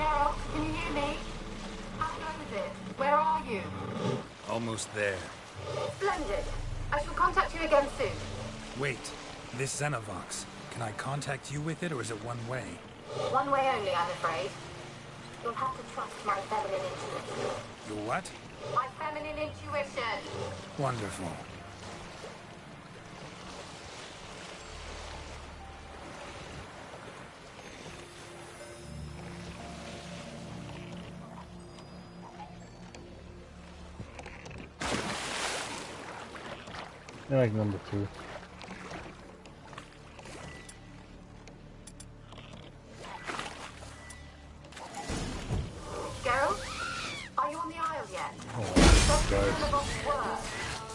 Geralt, can you hear me? How close is it? Where are you? Almost there. Splendid. I shall contact you again soon. Wait, this Xenovox. Can I contact you with it, or is it one way? One way only, I'm afraid. You'll have to trust my feminine intuition. Your what? My feminine intuition. Wonderful. I like number 2. Geralt? Are you on the aisle yet? Oh,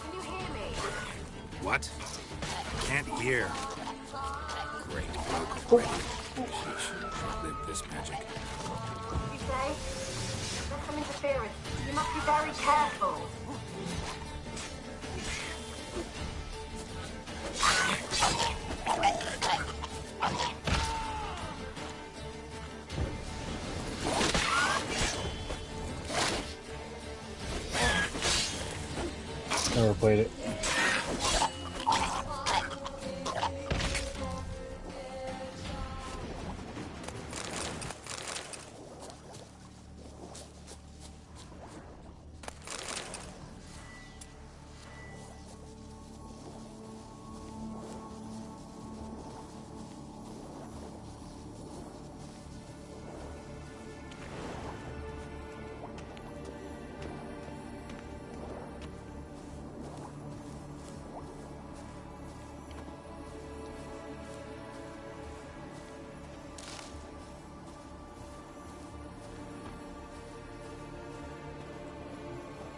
Can you hear me? What? Can't hear. Great vocal break. Sheesh. Live this magic. You say? There's some interference. You must be very careful. Never played it.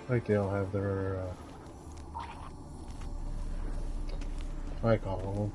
Like they all have their I call them.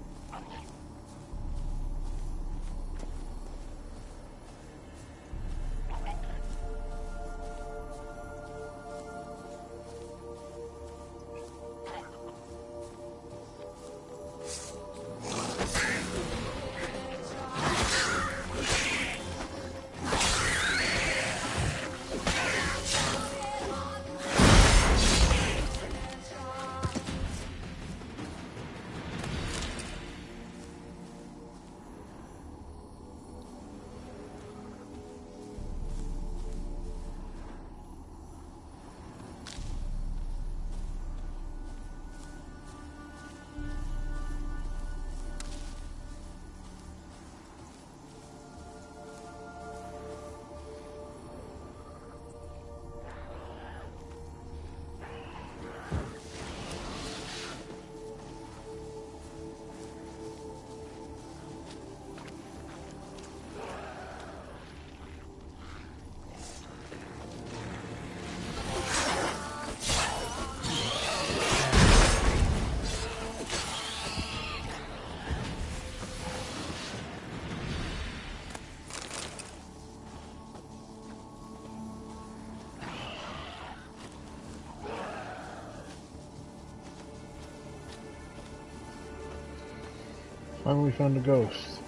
Finally found a ghost.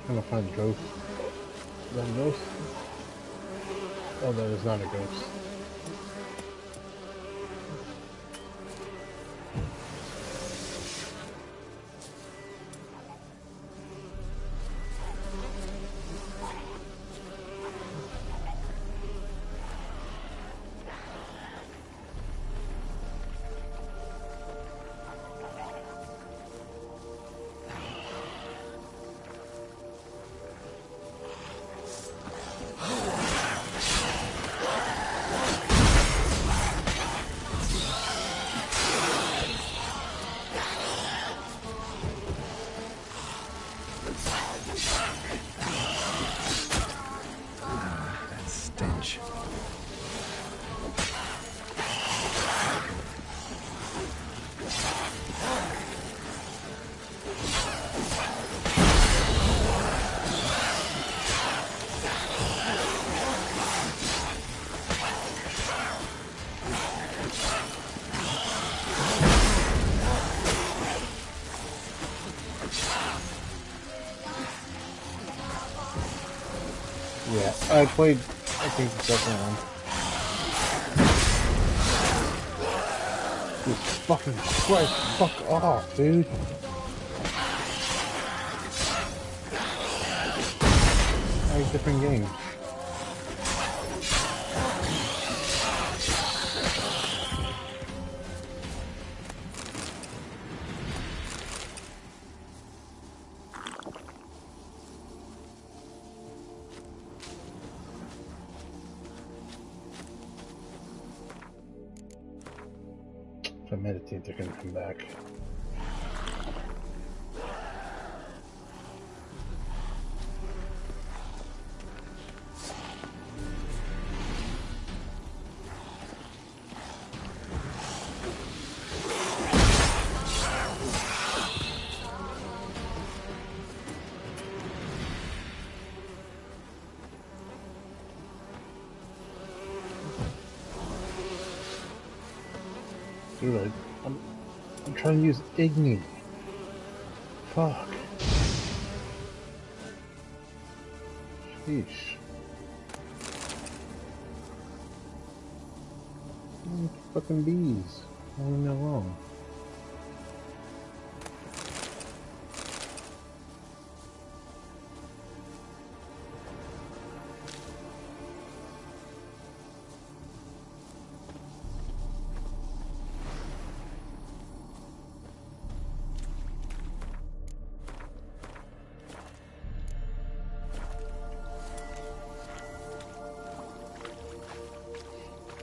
Trying to find a ghost. Is that a ghost? Oh, that is not a ghost. Yeah, I played, I think, the second one. Jesus fucking Christ, fuck off, dude. Like different games. If I meditate, they're gonna come back. Dude, I'm trying to use Igni. Fuck. Sheesh. Fucking bees. I don't know wrong.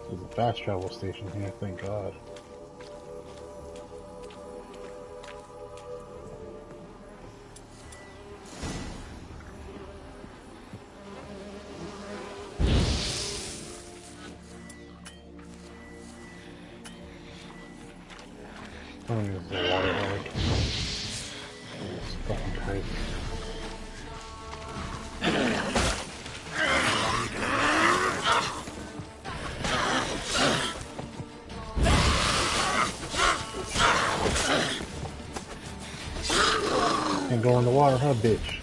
There's a fast travel station here, thank God. I don't use the water hog. It's fucking crazy. Can't go in the water, huh, bitch?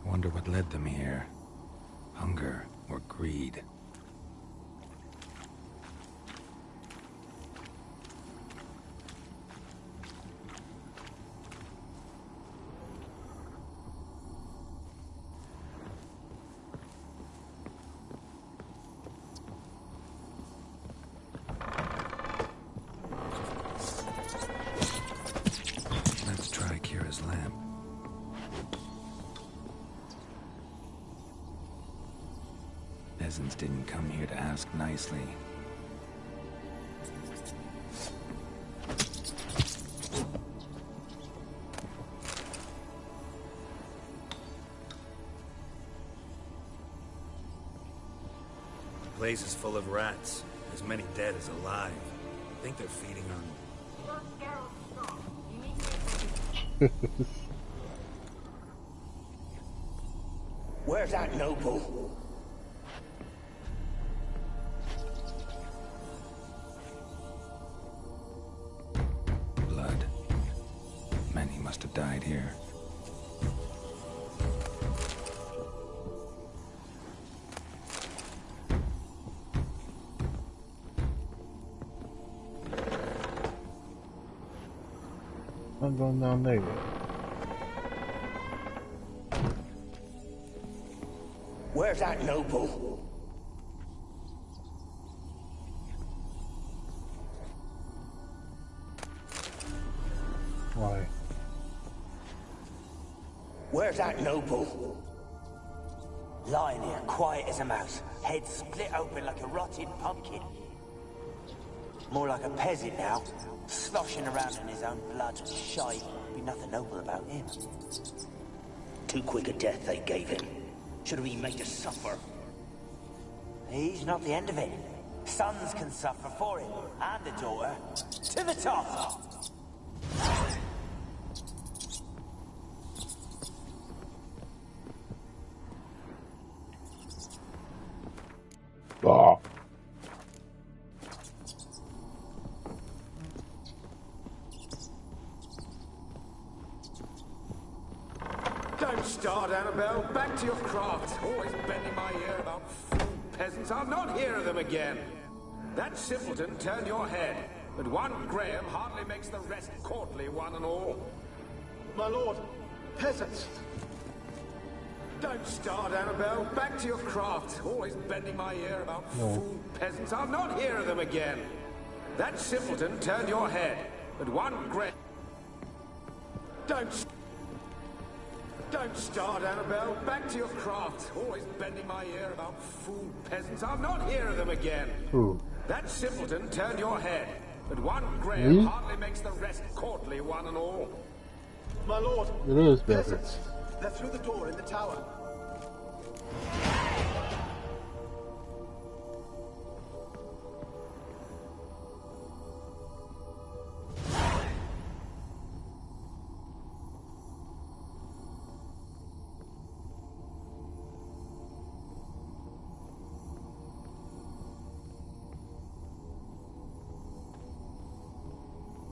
Wonder what led them here. Hunger or greed? Let's try Kira's lamp. Peasants didn't come here to ask nicely. The place is full of rats. As many dead as alive. I think they're feeding on... Where's that noble? Blood. Many must have died here. I'm going down there. Where's that noble? Why? Where's that noble? Lying here, quiet as a mouse, head split open like a rotted pumpkin. More like a peasant now, sloshing around in his own blood. Shy, be nothing noble about him. Too quick a death they gave him. Should have been made to suffer. He's not the end of it. Sons can suffer for him, and a daughter. To the top! Don't start, Annabelle. Back to your craft. Always bending my ear about fool peasants. I'll not hear of them again. That simpleton turned your head, but one Graham hardly makes the rest courtly, one and all. My lord, peasants. Don't start, Annabelle. Back to your craft. Always bending my ear about fool peasants. I'll not hear of them again. That simpleton turned your head, but one Graham... Don't start, Annabelle. Back to your craft. Always bending my ear about fool peasants. I'll not hear of them again. Ooh. That simpleton turned your head, but one Graham hardly makes the rest courtly, one and all. My lord, It is better. peasants. They're through the door in the tower.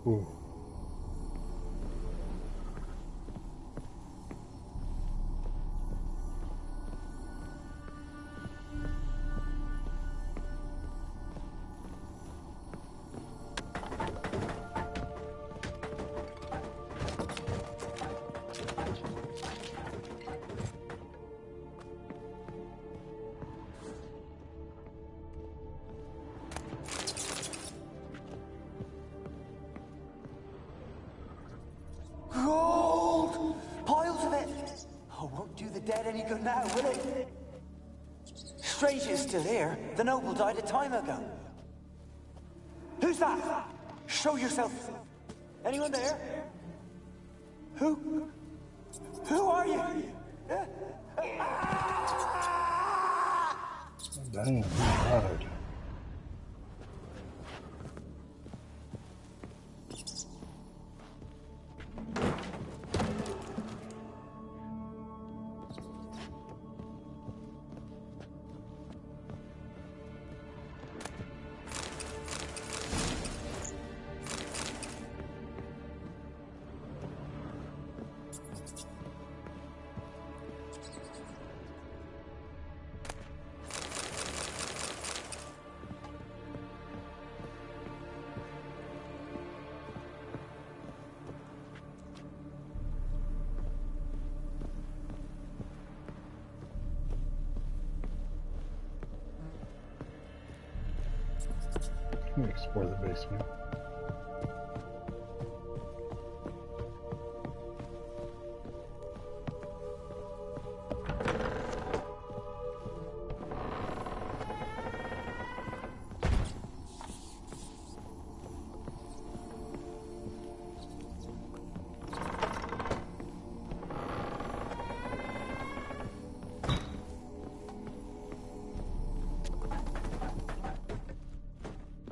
Ooh. Gold! Piles of it! Oh, won't do the dead any good now, will it? Strange it's still here. The noble died a time ago. Who's that? Show yourself. Anyone there? Who? Who are you? Damn, hard. Let me explore the basement.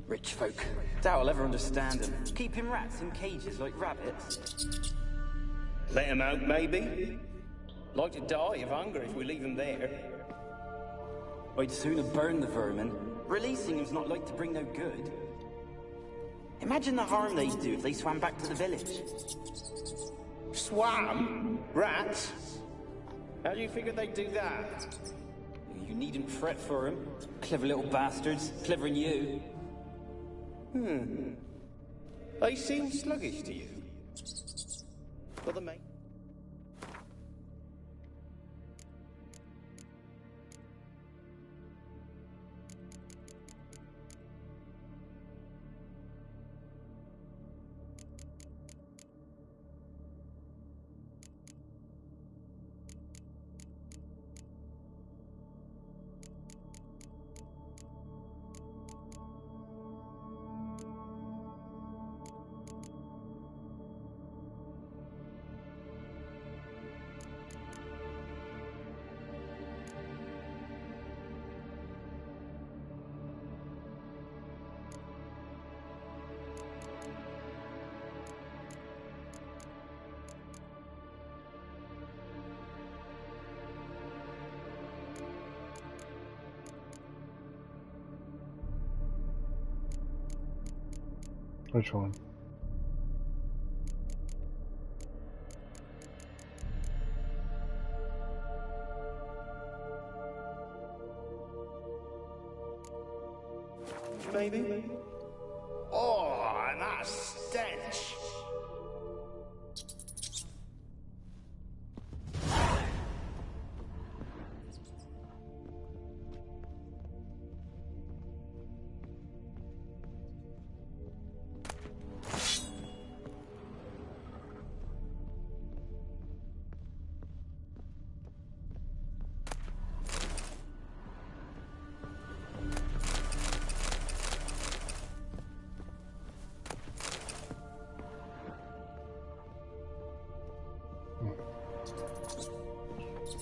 Rich folk. Doubt I'll ever understand them. Keeping rats in cages like rabbits. Let them out, maybe? Like to die of hunger if we leave them there. I'd sooner burn the vermin. Releasing them's not like to bring no good. Imagine the harm they'd do if they swam back to the village. Swam? Rats? How do you figure they'd do that? You needn't fret for them. Clever little bastards. Clever than you. They seem sluggish to you. Well, the mate. Which one? maybe? Oh, and that stench!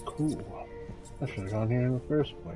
Cool. I should have gone here in the first place.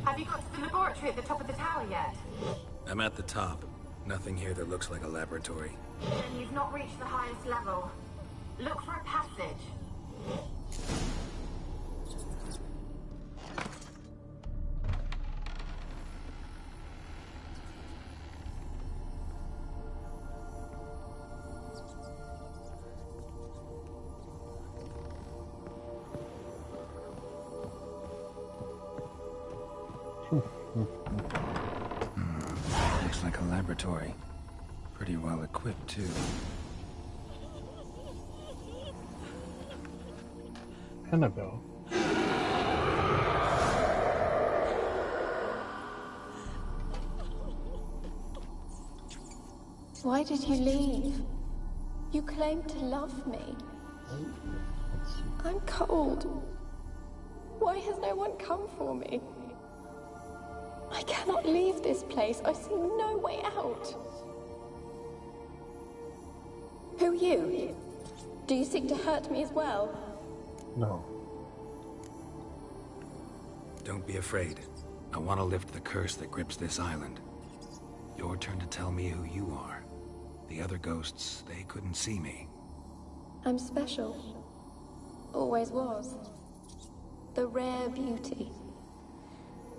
Have you got to the laboratory at the top of the tower yet? I'm at the top. Nothing here that looks like a laboratory. Then you've not reached the highest level. Look for a passage. Looks like a laboratory. Pretty well equipped, too. Annabelle. Why did you leave? You claimed to love me. I'm cold. Why has no one come for me? I cannot leave this place. I see no way out. Who are you? Do you seek to hurt me as well? No. Don't be afraid. I want to lift the curse that grips this island. Your turn to tell me who you are. The other ghosts, they couldn't see me. I'm special. Always was. The rare beauty.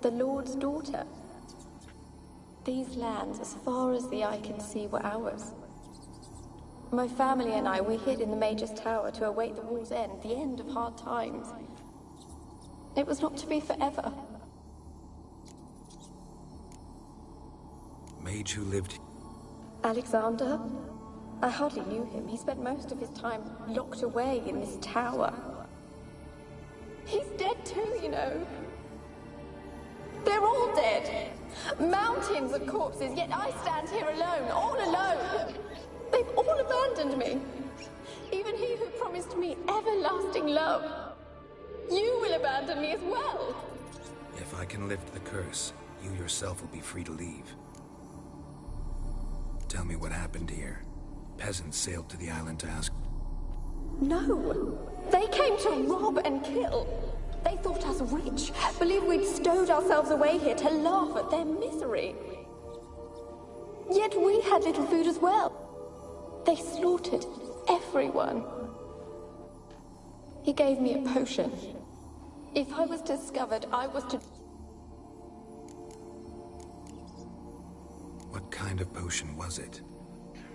The Lord's daughter. These lands, as far as the eye can see, were ours. My family and I, we hid in the Mage's Tower to await the war's end, the end of hard times. It was not to be forever. Mage who lived... Alexander? I hardly knew him. He spent most of his time locked away in this tower. He's dead too, you know. They're all dead. Mountains of corpses, yet I stand here alone, all alone. They've all abandoned me. Even he who promised me everlasting love. You will abandon me as well. If I can lift the curse, you yourself will be free to leave. Tell me what happened here. Peasants sailed to the island to ask... No. They came to rob and kill. They thought us rich, believed we'd stowed ourselves away here to laugh at their misery. Yet we had little food as well. They slaughtered everyone. He gave me a potion. If I was discovered, I was to... What kind of potion was it?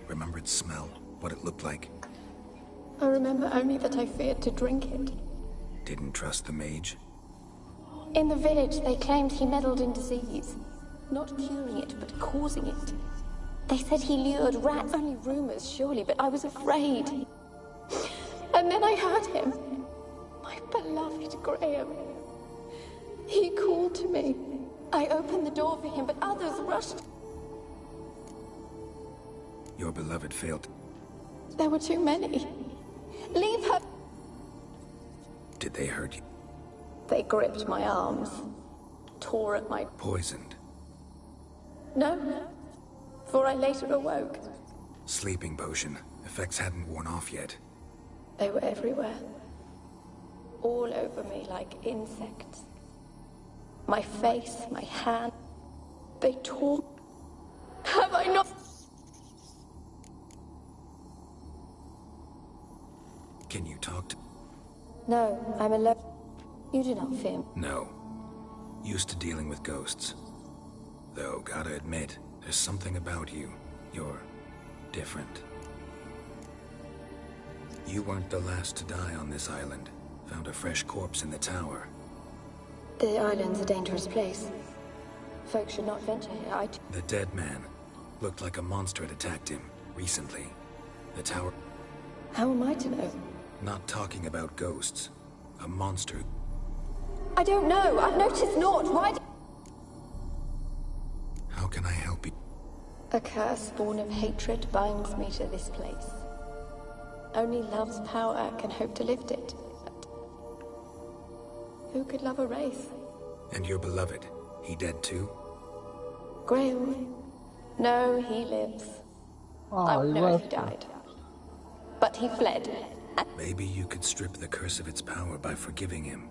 Remember its smell? What it looked like? I remember only that I feared to drink it. Didn't trust the mage? In the village, they claimed he meddled in disease. Not curing it, but causing it. They said he lured rats. Only rumors, surely, but I was afraid. And then I heard him. My beloved Graham. He called to me. I opened the door for him, but others rushed. Your beloved failed. There were too many. Leave her. Did they hurt you? They gripped my arms, tore at my... Poisoned. No, for I later awoke. Sleeping potion. Effects hadn't worn off yet. They were everywhere. All over me like insects. My face, my hand. They tore... Have I not... Can you talk to... No, I'm alone. You do not fear me. No. Used to dealing with ghosts. Though, gotta admit, there's something about you. You're different. You weren't the last to die on this island. Found a fresh corpse in the tower. The island's a dangerous place. Folks should not venture here. The dead man. Looked like a monster had attacked him, recently. The tower... How am I to know? Not talking about ghosts. A monster. I don't know. I've noticed naught. Why How can I help you? A curse born of hatred binds me to this place. Only love's power can hope to lift it. But who could love a race? And your beloved, he dead too? Grail? No, he lives. Oh, I would he know if he left. died. But he fled. Maybe you could strip the curse of its power by forgiving him.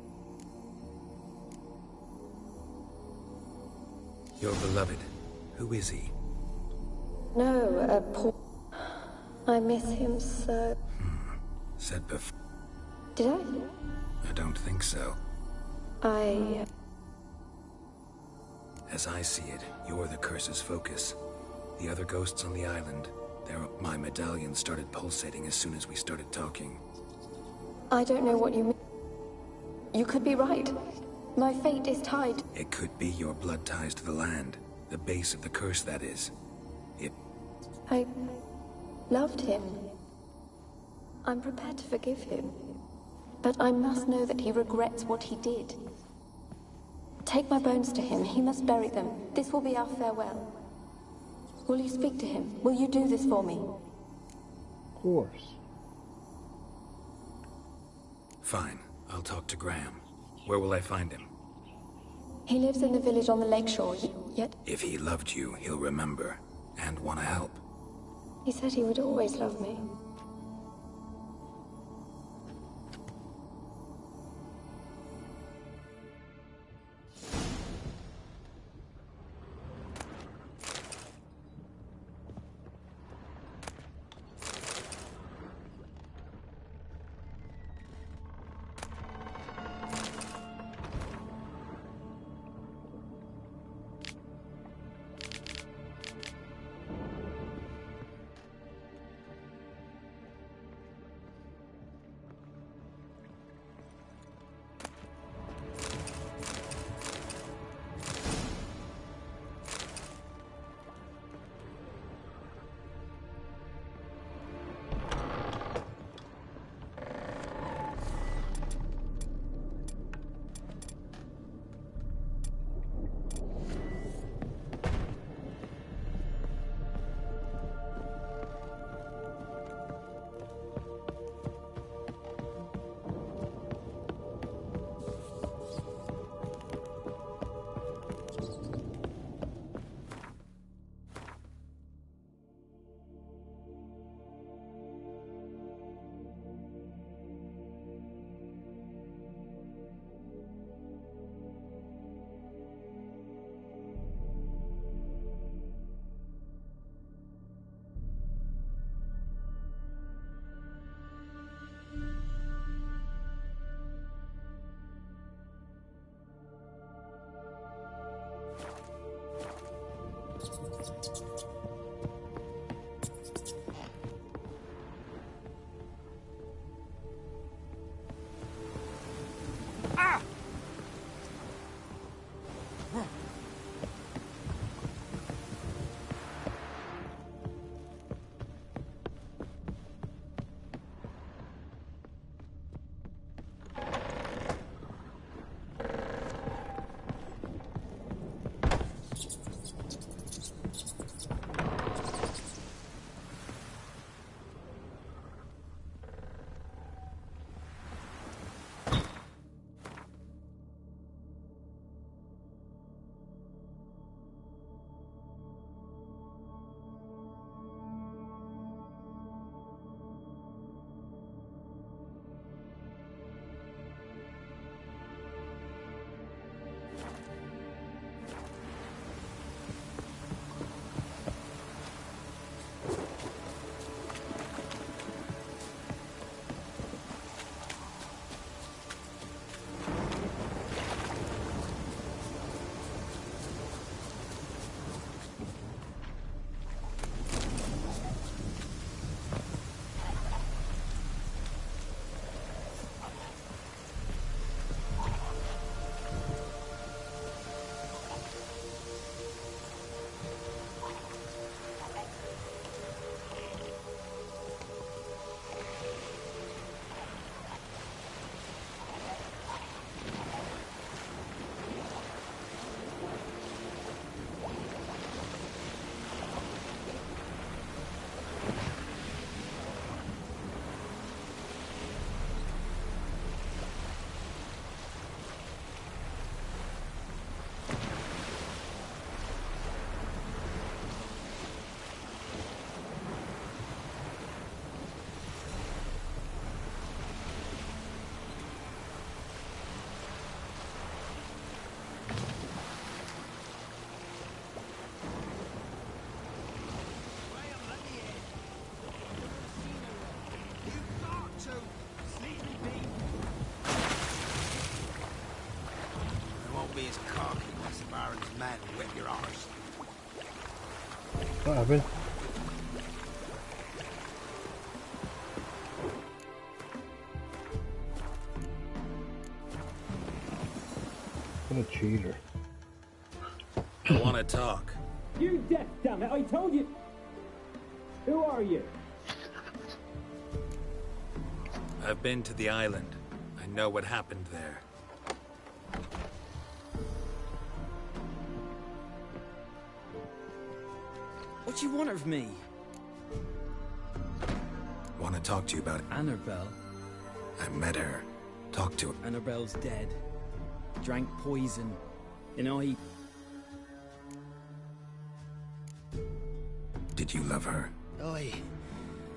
Your beloved, who is he? No, a poor... I miss him so... Said before. Did I? I don't think so. As I see it, you're the curse's focus. The other ghosts on the island, my medallion started pulsating as soon as we started talking. I don't know what you mean. You could be right. My fate is tied. It could be your blood ties to the land. The base of the curse, that is. I loved him. I'm prepared to forgive him. But I must know that he regrets what he did. Take my bones to him. He must bury them. This will be our farewell. Will you speak to him? Will you do this for me? Of course. Fine. I'll talk to Graham. Where will I find him? He lives in the village on the lakeshore, yet... If he loved you, he'll remember. And want to help. He said he would always love me. What happened? What a cheater. I want to talk. You deaf, damn it! I told you. Who are you? I've been to the island. I know what happened there. What do you want of me? Want to talk to you about it. Annabelle. I met her. Talked to her. Annabelle's dead. Drank poison. And I... Did you love her?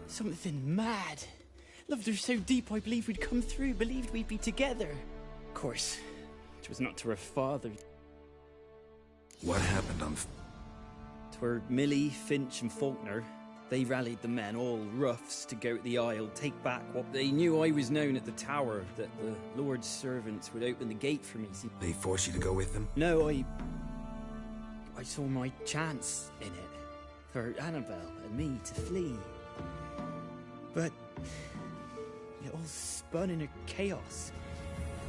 Something mad. Loved her so deep I believed we'd come through, believed we'd be together. Of course, it was not to her father. What happened on... Twere Millie, Finch and Faulkner. They rallied the men, all roughs, to go to the Isle, take back what they knew I was known at the tower, that the Lord's servants would open the gate for me. See, They forced you to go with them? no, I saw my chance in it, for Annabelle and me to flee. But it all spun in a chaos.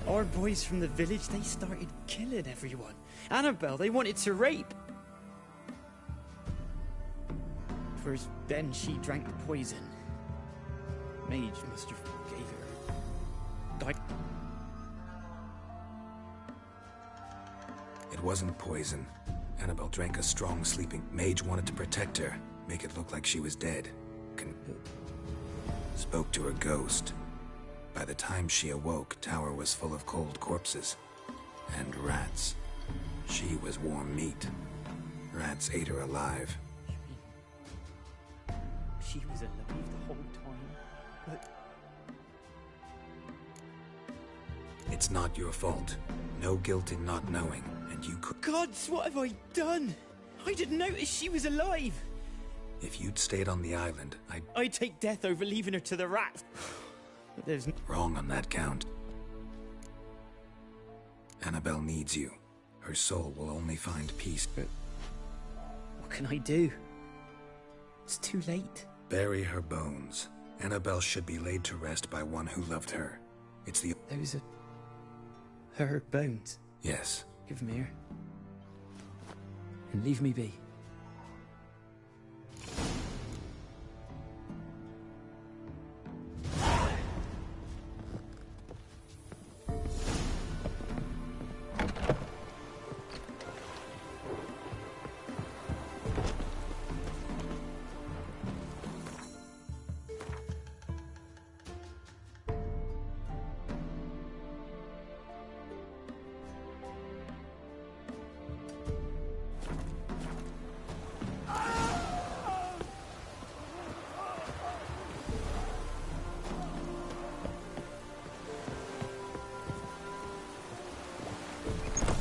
Our boys from the village, they started killing everyone. Annabelle, they wanted to rape. First, then she drank the poison. Mage must have gave her. Died. It wasn't poison. Annabelle drank a strong sleeping. Mage wanted to protect her, make it look like she was dead. Spoke to her ghost. By the time she awoke, tower was full of cold corpses. And rats. She was warm meat. Rats ate her alive. She was alive the whole time, but... It's not your fault. No guilt in not knowing, and you could... Gods, what have I done? I didn't notice she was alive. If you'd stayed on the island, I'd take death over leaving her to the rats. But there's... Wrong on that count. Annabelle needs you. Her soul will only find peace. But... what can I do? It's too late. Bury her bones. Annabelle should be laid to rest by one who loved her. It's the... Those are... her bones. Yes. Give them here. And leave me be.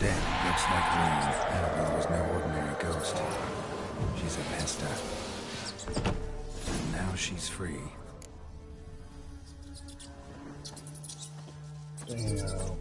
Looks like Lynn. Annabelle was no ordinary ghost. She's a Vesta. And now she's free. Damn.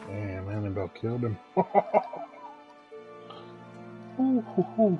Damn, Annabelle killed him. Ooh, hoo, hoo.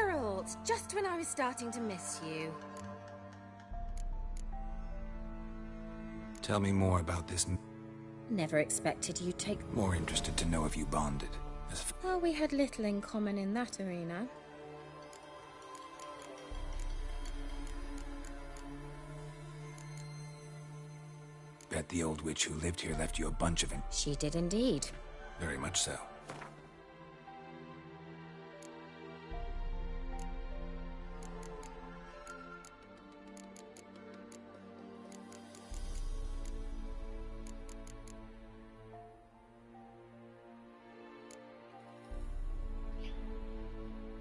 Geralt, just when I was starting to miss you. Tell me more about this. Never expected you'd take... More interested to know if you bonded. Well, we had little in common in that arena. Bet the old witch who lived here left you a bunch of... She did indeed. Very much so.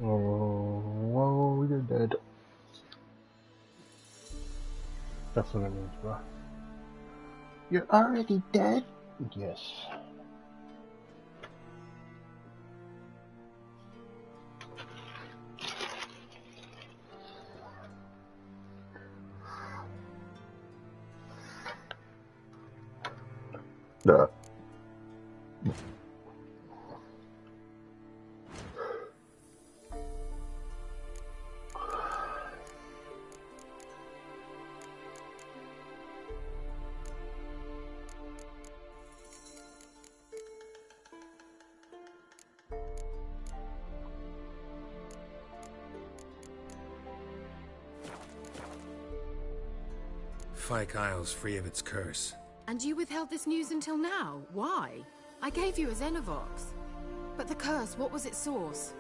Oh, you're dead. That's what it means, bro. You're already dead? Yes. Duh. Fyke Isle's free of its curse. And you withheld this news until now? Why? I gave you a Xenovox. But the curse, what was its source?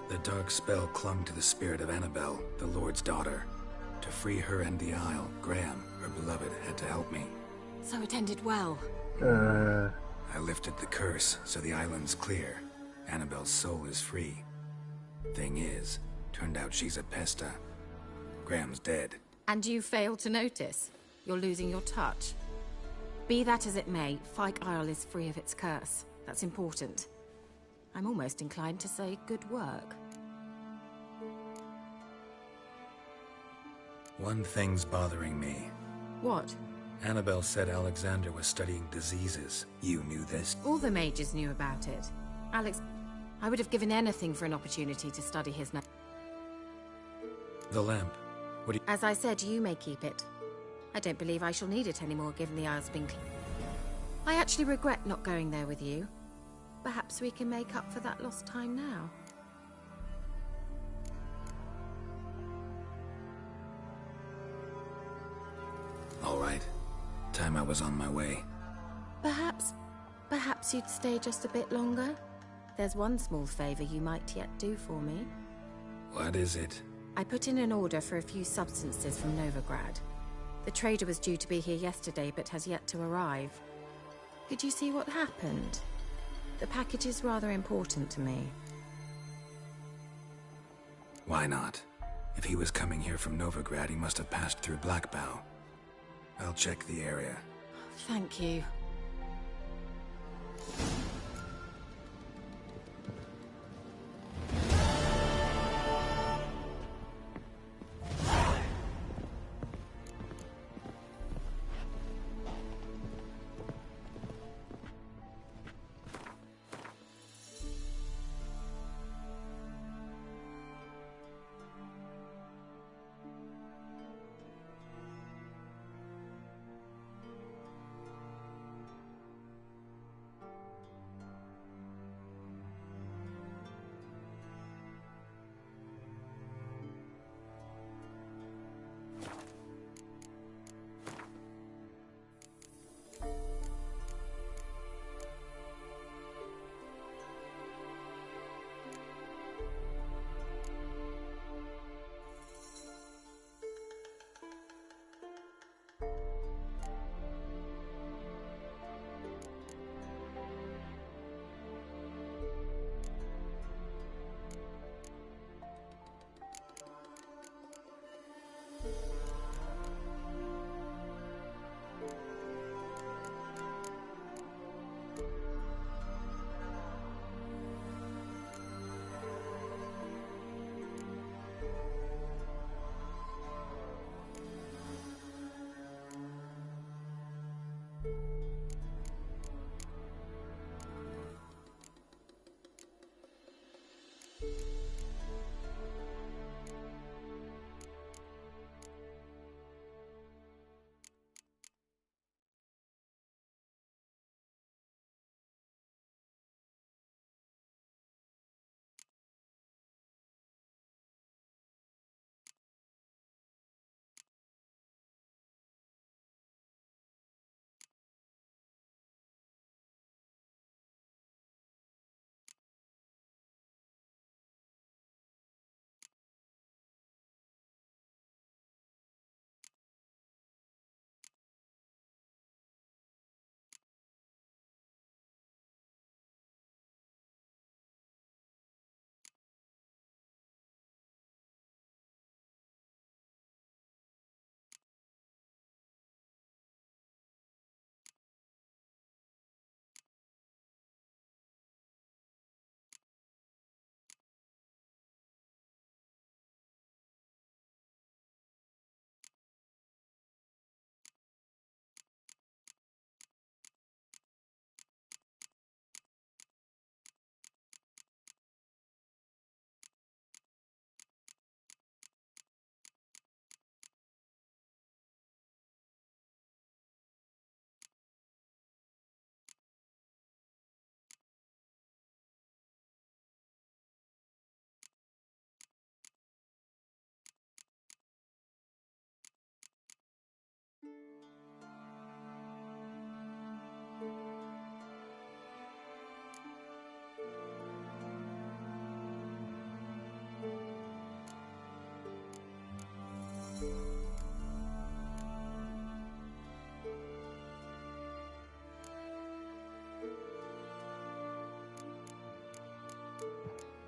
The dark spell clung to the spirit of Annabelle, the Lord's daughter. To free her and the Isle, Graham, her beloved, had to help me. So it ended well. I lifted the curse, so the island's clear. Annabelle's soul is free. Thing is, turned out she's a pesta. Graham's dead. And you failed to notice? You're losing your touch. Be that as it may, Fyke Isle is free of its curse. That's important. I'm almost inclined to say good work. One thing's bothering me. What? Annabelle said Alexander was studying diseases. You knew this? All the mages knew about it. Alex, I would have given anything for an opportunity to study his... The lamp. What do you... As I said, you may keep it. I don't believe I shall need it anymore, given the Isle's been clean. I actually regret not going there with you. Perhaps we can make up for that lost time now. All right. Time I was on my way. Perhaps you'd stay just a bit longer? There's one small favor you might yet do for me. What is it? I put in an order for a few substances from Novigrad. The trader was due to be here yesterday, but has yet to arrive. Could you see what happened? The package is rather important to me. Why not? If he was coming here from Novigrad, he must have passed through Blackbow. I'll check the area. Thank you.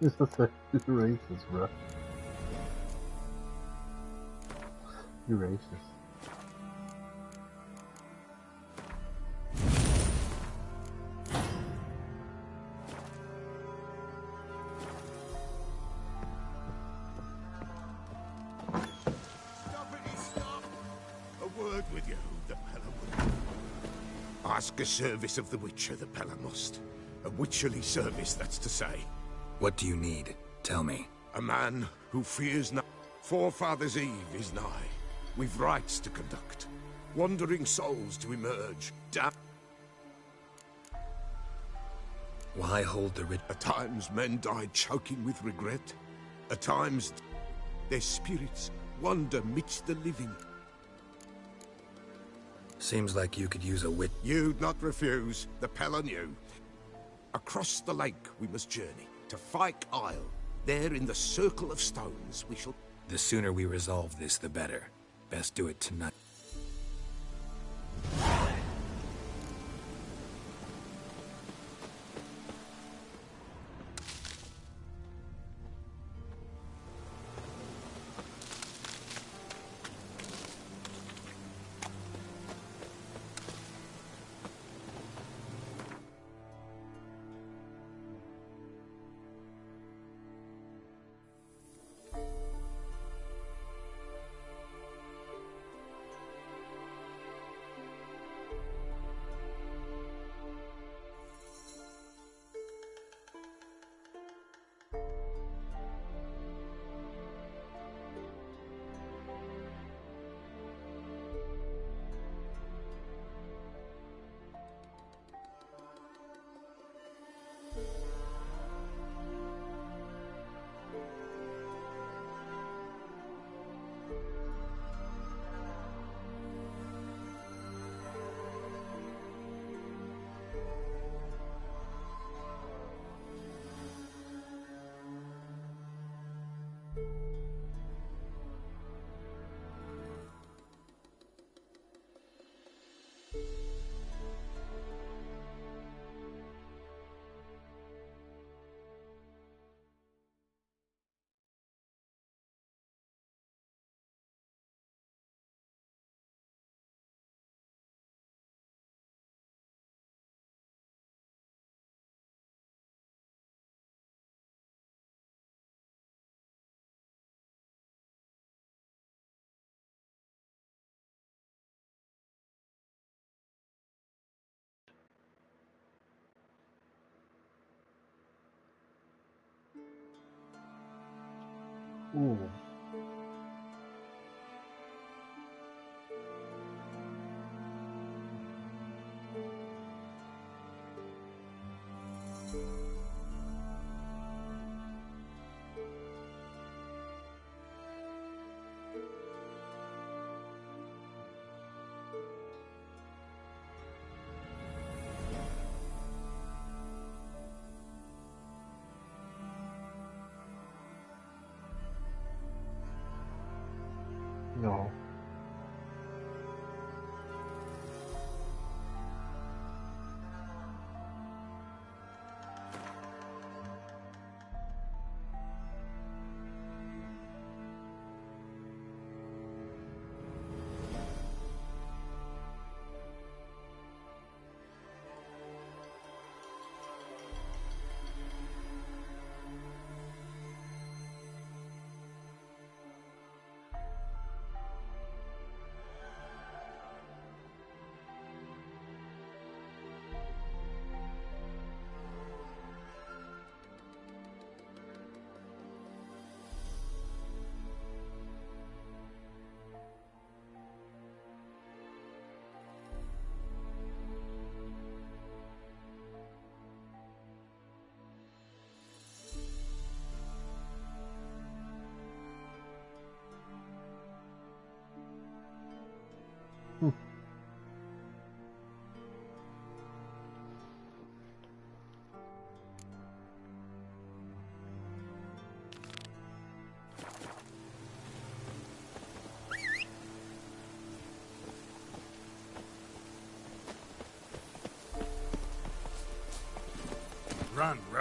It's just like racist, bro. You racist. With you, the Pella would. Ask a service of the Witcher, the Pella must. A Witcherly service, that's to say. What do you need? Tell me. A man who fears not. Forefathers' Eve is nigh. We've rites to conduct. Wandering souls to emerge. Why hold the At times men die choking with regret. At times their spirits wander midst the living. Seems like you could use a wit. You'd not refuse, the Pella knew. Across the lake we must journey, to Fyke Isle. There in the circle of stones we shall... The sooner we resolve this, the better. Best do it tonight. Ooh. No.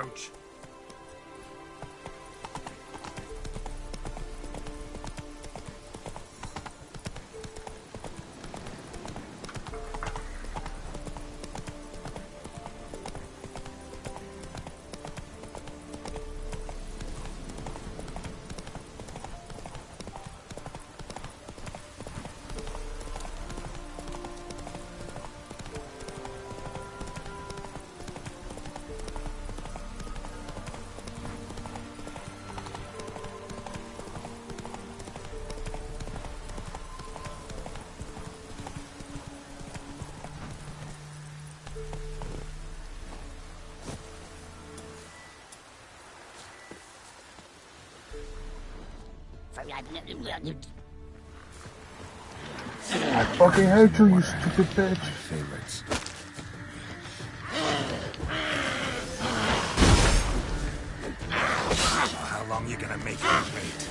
coach. I fucking hate you, you stupid bitch. Favorites. How long you gonna make me wait?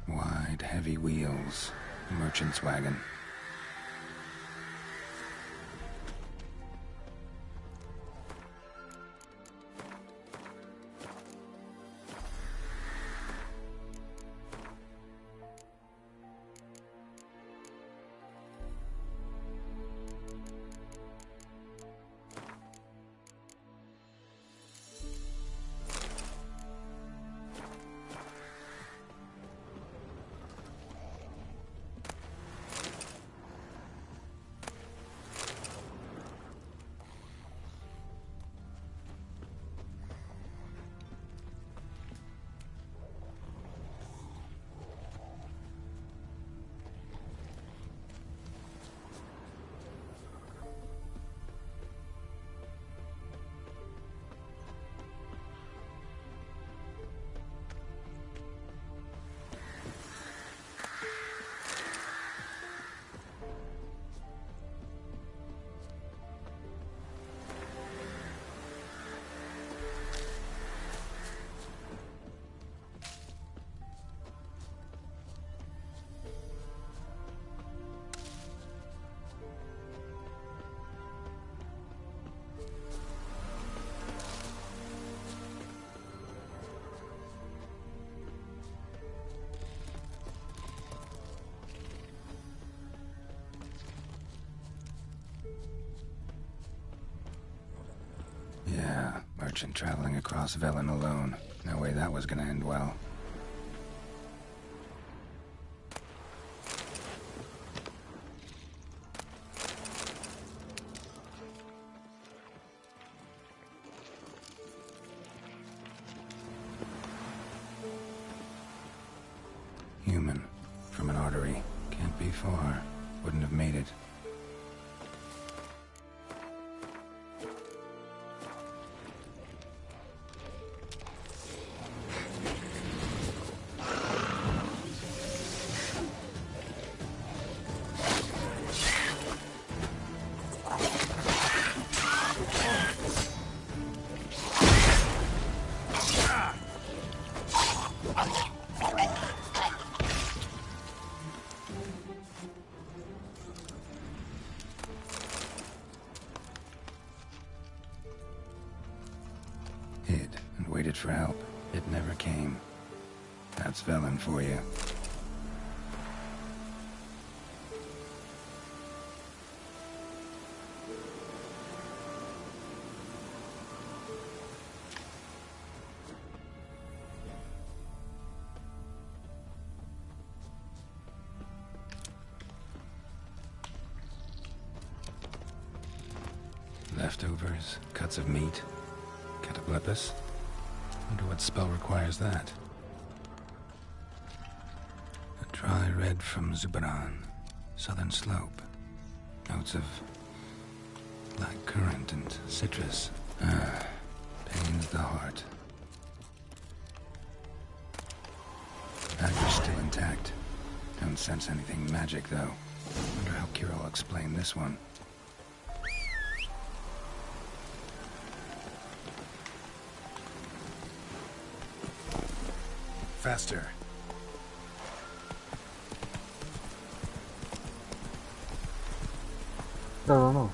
Wide, heavy wheels. Merchant's wagon. Yeah, merchant traveling across Velen alone. No way that was gonna end well. Human. From an artery. Can't be far. Wouldn't have made it. Hid and waited for help. It never came. That's Velen for you. Tears, cuts of meat, cataplepis. Wonder what spell requires that. A dry red from Zubaran, southern slope. Notes of black currant and citrus. Pains the heart. Dagger's still intact. Don't sense anything magic, though. Wonder how Kira will explain this one. Faster. No.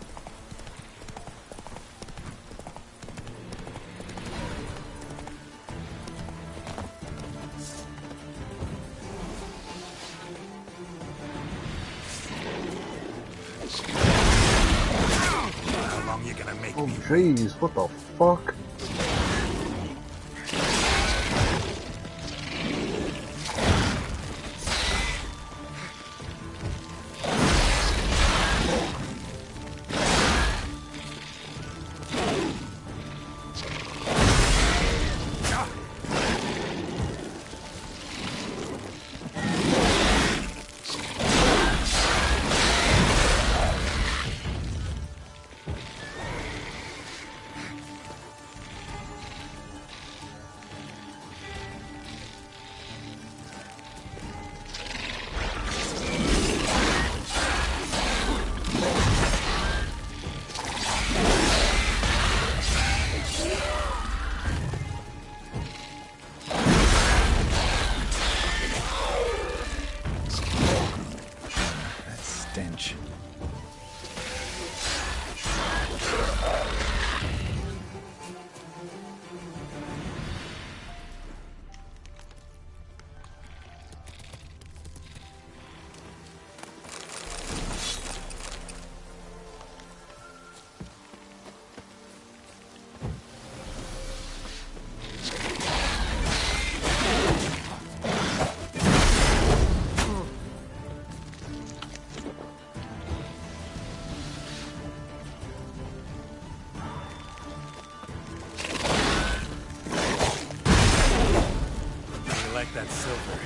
How long you gonna make me? Jeez, what the fuck? That silver.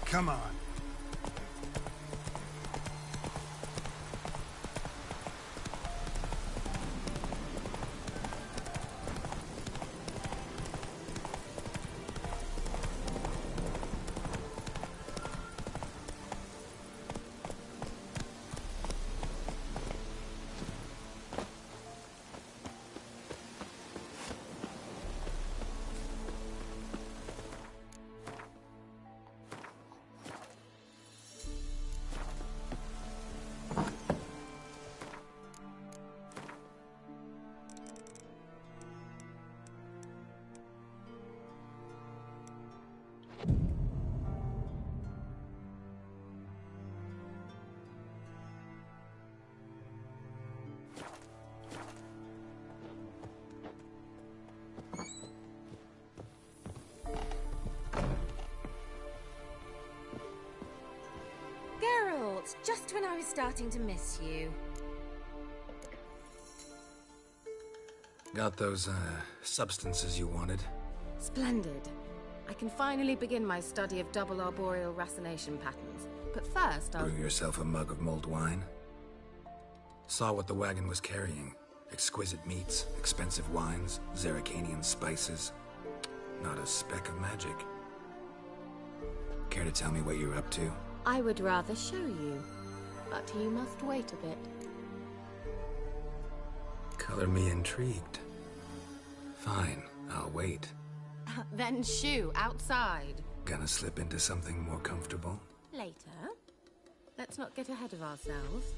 Come on. Just when I was starting to miss you. Got those, substances you wanted? Splendid. I can finally begin my study of double arboreal racination patterns. But first, I'll... Brew yourself a mug of mulled wine? Saw what the wagon was carrying. Exquisite meats, expensive wines, Zeracanian spices. Not a speck of magic. Care to tell me what you're up to? I would rather show you, but you must wait a bit. Color me intrigued. Fine, I'll wait. Then shoo, outside. Gonna slip into something more comfortable? Later. Let's not get ahead of ourselves.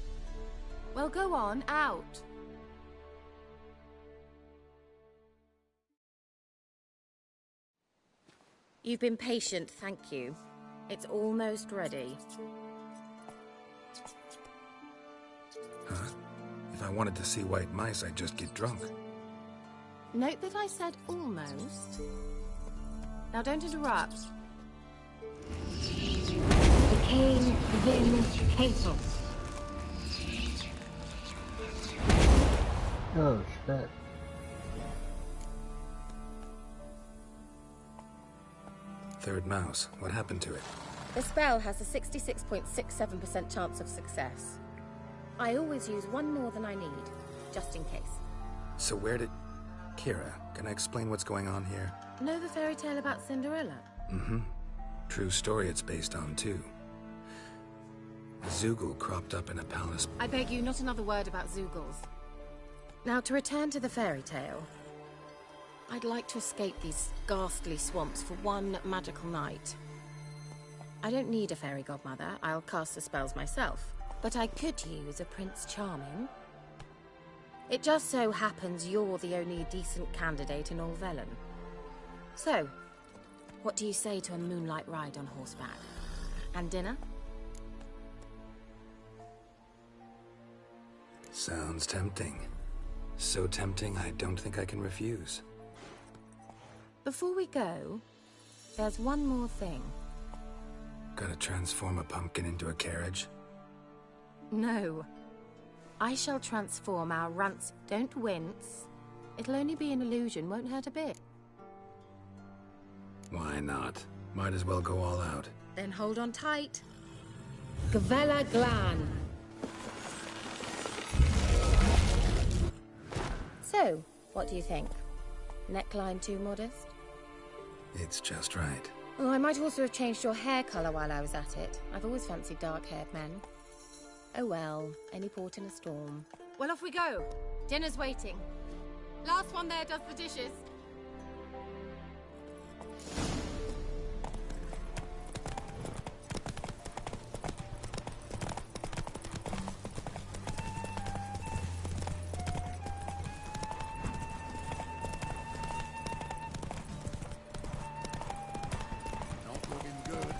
Well, go on, out. You've been patient, thank you. It's almost ready. Huh? If I wanted to see white mice, I'd just get drunk. Note that I said almost. Now don't interrupt. Decaying Vincatus. Oh, shit. Third mouse. What happened to it? The spell has a 66.67% chance of success. I always use one more than I need, just in case. So where did... Kira, can I explain what's going on here? Know the fairy tale about Cinderella? Mm-hmm. True story it's based on, too. A Zoogle cropped up in a palace. I beg you, not another word about Zoogles. Now, to return to the fairy tale. I'd like to escape these ghastly swamps for one magical night. I don't need a fairy godmother, I'll cast the spells myself. But I could use a Prince Charming. It just so happens you're the only decent candidate in all Velen. So, what do you say to a moonlight ride on horseback? And dinner? Sounds tempting. So tempting, I don't think I can refuse. Before we go, there's one more thing. Gotta transform a pumpkin into a carriage? No. I shall transform our rants. Don't wince. It'll only be an illusion, won't hurt a bit. Why not? Might as well go all out. Then hold on tight. Gavella Glan. So, what do you think? Neckline too modest? It's just right. Oh, I might also have changed your hair colour while I was at it. I've always fancied dark-haired men. Oh well, any port in a storm. Well, off we go. Dinner's waiting. Last one there does the dishes. Not looking good.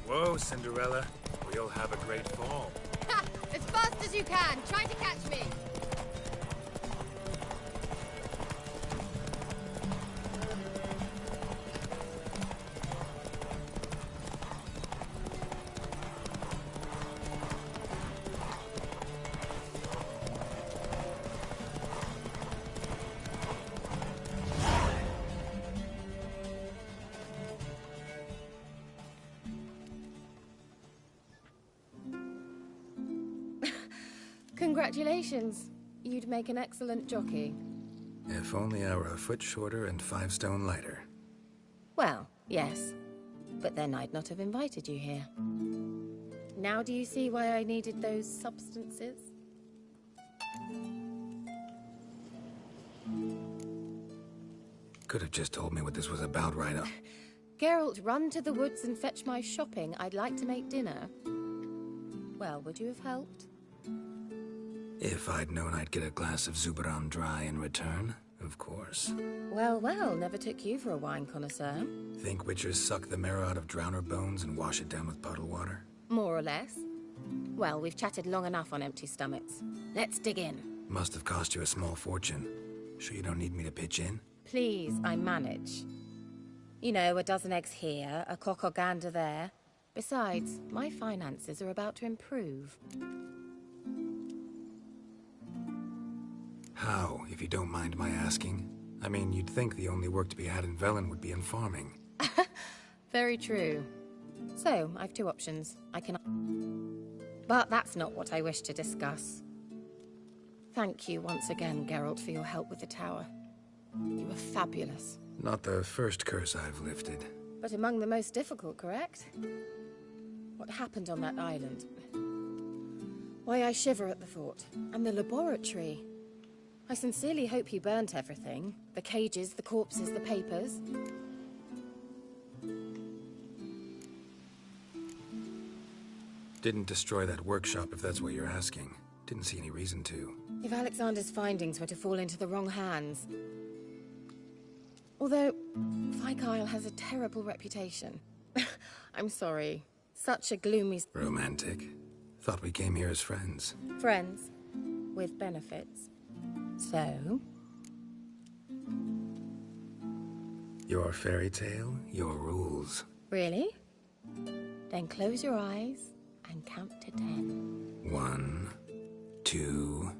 Whoa, Cinderella. We'll have a great fall. Ha! As fast as you can. Try to catch me. Congratulations. You'd make an excellent jockey. If only I were a foot shorter and 5 stone lighter. Well, yes. But then I'd not have invited you here. Now do you see why I needed those substances? Could have just told me what this was about right up. Geralt, run to the woods and fetch my shopping. I'd like to make dinner. Well, would you have helped? If I'd known I'd get a glass of Zubaram dry in return, of course. Well, well, never took you for a wine connoisseur. Think witchers suck the marrow out of drowner bones and wash it down with puddle water? More or less. Well, we've chatted long enough on empty stomachs. Let's dig in. Must have cost you a small fortune. Sure you don't need me to pitch in? Please, I manage. You know, a dozen eggs here, a cock or gander there. Besides, my finances are about to improve. How, if you don't mind my asking? I mean, you'd think the only work to be had in Velen would be in farming. Very true. So, I've two options. I can... But that's not what I wish to discuss. Thank you once again, Geralt, for your help with the tower. You were fabulous. Not the first curse I've lifted. But among the most difficult, correct? What happened on that island? Why, I shiver at the thought. And the laboratory. I sincerely hope you burnt everything. The cages, the corpses, the papers. Didn't destroy that workshop, if that's what you're asking. Didn't see any reason to. If Alexander's findings were to fall into the wrong hands... Although, Vikyle has a terrible reputation. I'm sorry. Such a gloomy... Romantic. Thought we came here as friends. Friends. With benefits. So? Your fairy tale, your rules. Really? Then close your eyes and count to 10. 1, 2,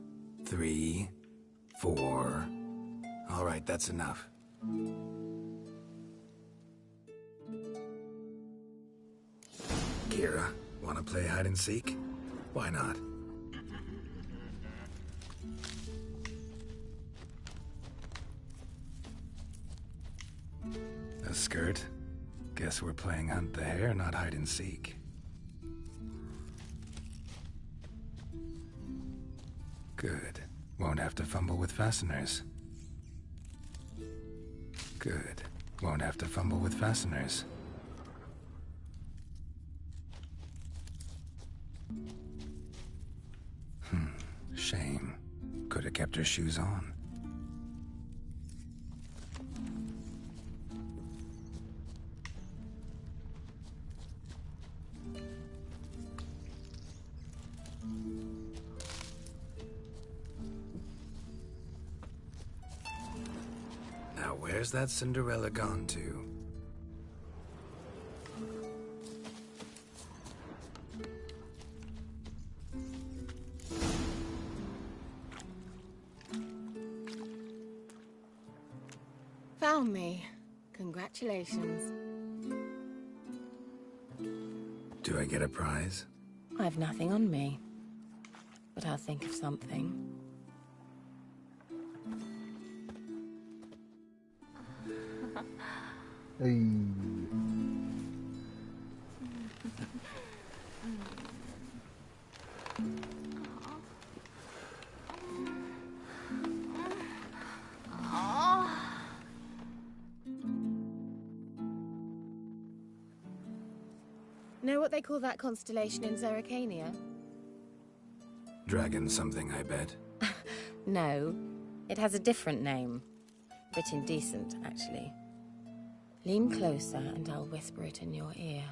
3, 4. All right, that's enough. Kira, want to play hide and seek? Why not? A skirt? Guess we're playing hunt the hare, not hide and seek. Good. Won't have to fumble with fasteners. Good. Won't have to fumble with fasteners. Shame. Could have kept her shoes on. Now where's that Cinderella gone to? Found me. Congratulations. Do I get a prize? I've nothing on me. But I'll think of something. Hey. Know what they call that constellation in Zerrikania? Dragon something, I bet. No. It has a different name. A bit indecent, actually. Lean closer and I'll whisper it in your ear.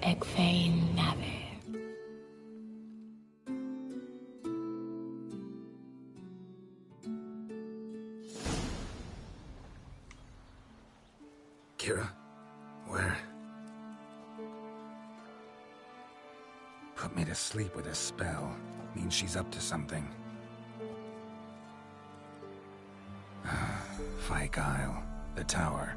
Egfain Nave. Kira? Where? Put me to sleep with a spell. Means she's up to something. Vikyle. The tower.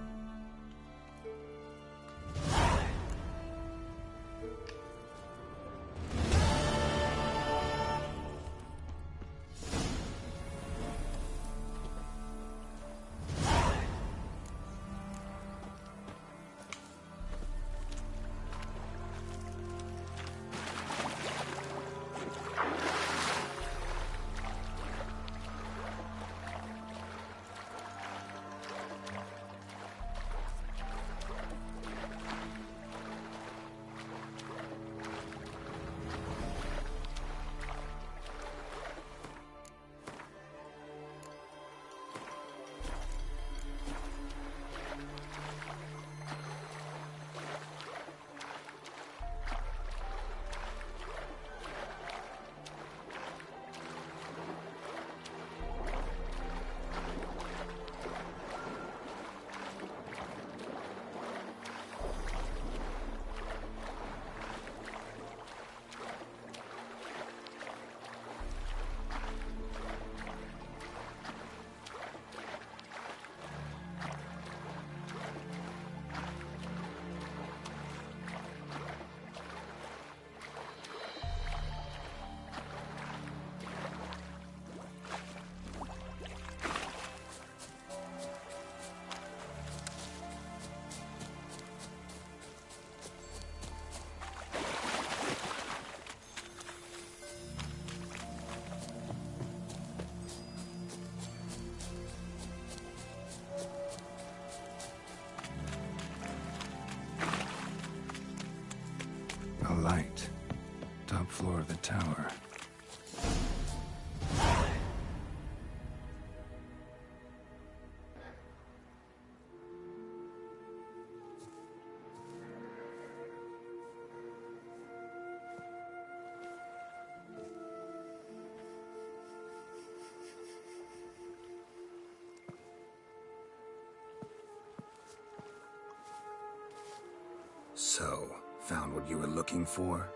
So, found what you were looking for?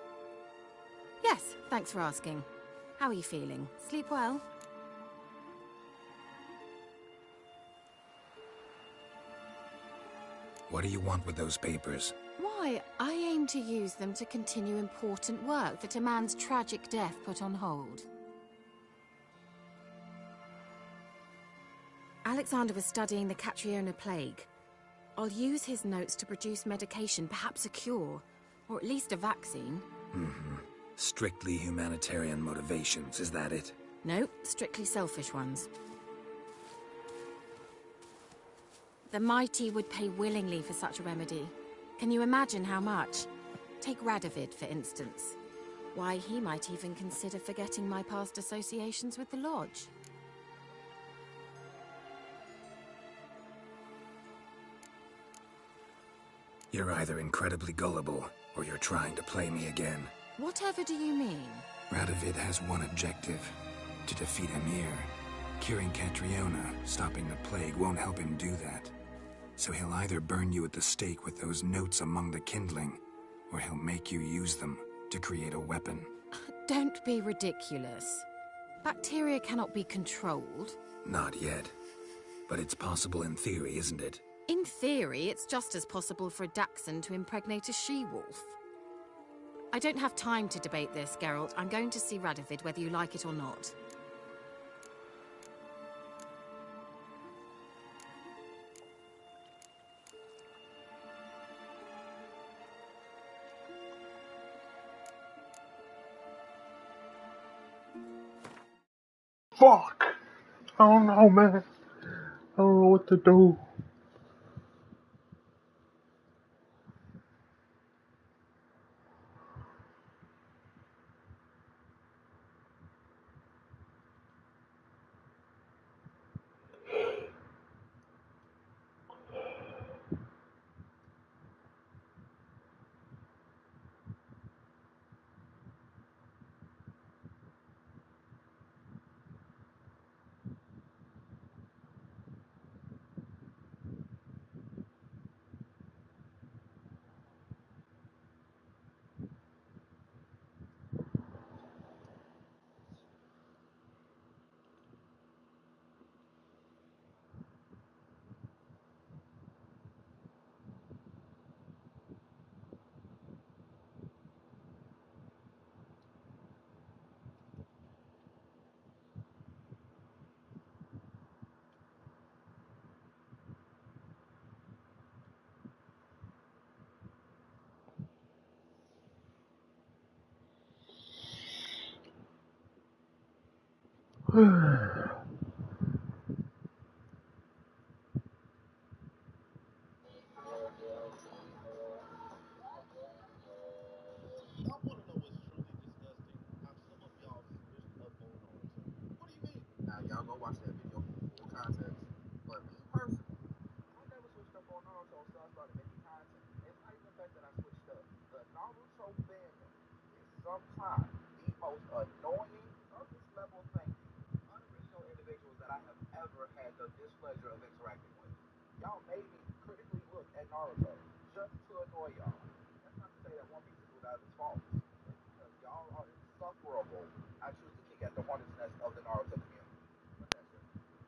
Yes, thanks for asking. How are you feeling? Sleep well? What do you want with those papers? Why, I aim to use them to continue important work that a man's tragic death put on hold. Alexander was studying the Catriona plague. I'll use his notes to produce medication, perhaps a cure, or at least a vaccine. Strictly humanitarian motivations, is that it? No, strictly selfish ones. The mighty would pay willingly for such a remedy. Can you imagine how much? Take Radovid, for instance. Why, he might even consider forgetting my past associations with the Lodge. You're either incredibly gullible, or you're trying to play me again. Whatever do you mean? Radovid has one objective: to defeat Emir. Curing Catriona, stopping the plague, won't help him do that. So he'll either burn you at the stake with those notes among the kindling, or he'll make you use them to create a weapon. Don't be ridiculous. Bacteria cannot be controlled. Not yet. But it's possible in theory, isn't it? In theory, it's just as possible for a Dachshund to impregnate a she-wolf. I don't have time to debate this, Geralt. I'm going to see Radovid whether you like it or not. Fuck! I don't know, man. I don't know what to do. Now y'all go watch that video for full context. But me personally, I never switched up on Naruto until I started making content. It's not even the fact that I switched up. The Naruto fandom is sometimes the most annoying, surface level thinking, unoriginal individuals that I have ever had the displeasure of interacting with. Y'all made me critically look at Naruto just to annoy y'all. That's not to say that One Piece is without its faults. It's because y'all are insufferable. I choose to kick at the hornet's nest of the Naruto community.